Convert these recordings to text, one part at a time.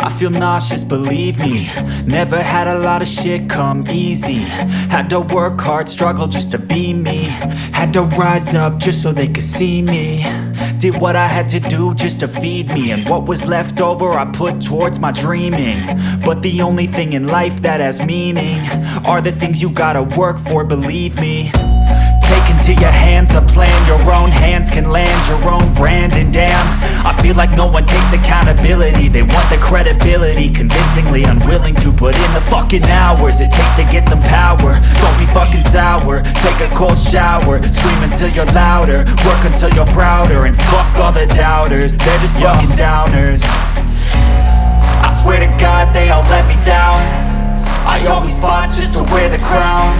I feel nauseous, believe me. Never had a lot of shit come easy. Had to work hard, struggle just to be me. Had to rise up just so they could see me. Did what I had to do just to feed me. And what was left over I put towards my dreaming. But the only thing in life that has meaning are the things you gotta work for, believe me. Take into your hands a plan. Your own hands can land your own brand. And damn, I feel like no one takes accountability. They want the credibility, convincingly unwilling to put in the fucking hours it takes to get some power. Don't be fucking sour, take a cold shower. Scream until you're louder, work until you're prouder. And fuck all the doubters, they're just fucking downers. I swear to God they all let me down. I always fought just to wear the crown.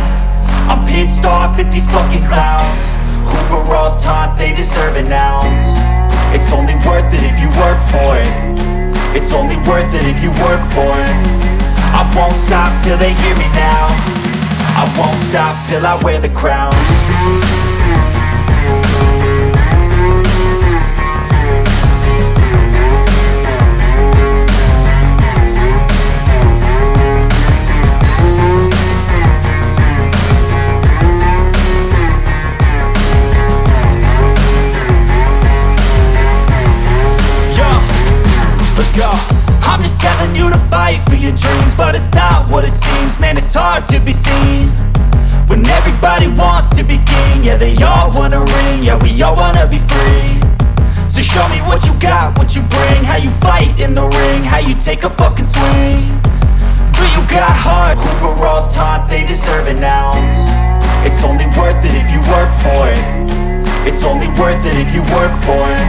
I'm pissed off at these fucking clowns who were all taught they deserve an ounce. It's only worth it if you work for it. It's only worth it if you work for it. I won't stop till they hear me now. I won't stop till I wear the crown. I'm just telling you to fight for your dreams, but it's not what it seems. Man, it's hard to be seen when everybody wants to be king. Yeah, they all wanna ring, yeah, we all wanna be free. So show me what you got, what you bring, how you fight in the ring, how you take a fucking swing. Do you got heart? Who were all taught they deserve an ounce. It's only worth it if you work for it. It's only worth it if you work for it.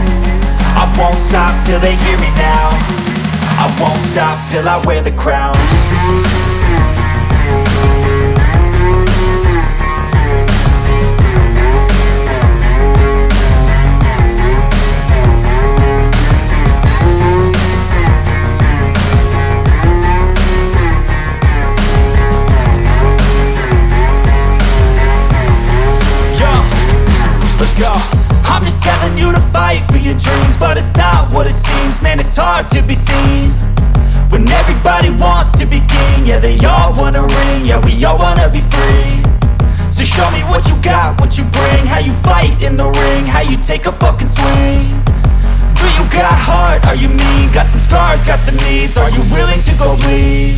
I won't stop till they hear me now. I won't stop till I wear the crown. Let's go. I'm just telling you to fight for your dreams, but it's not what it seems. Man, it's hard to be seen when everybody wants to be king. Yeah, they all wanna ring, yeah, we all wanna be free. So show me what you got, what you bring, how you fight in the ring, how you take a fucking swing. Do you got heart? Are you mean? Got some scars, got some needs, are you willing to go bleed?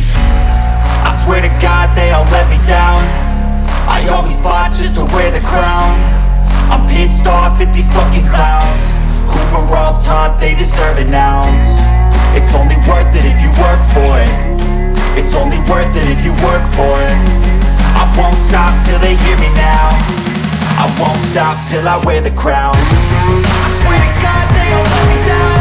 I swear to God they all let me down. I always fought just to wear the crown. I'm pissed off at these fucking clowns who were all taught they deserve an ounce. It's only worth it if you work for it. It's only worth it if you work for it. I won't stop till they hear me now. I won't stop till I wear the crown. I swear to God they all let me down.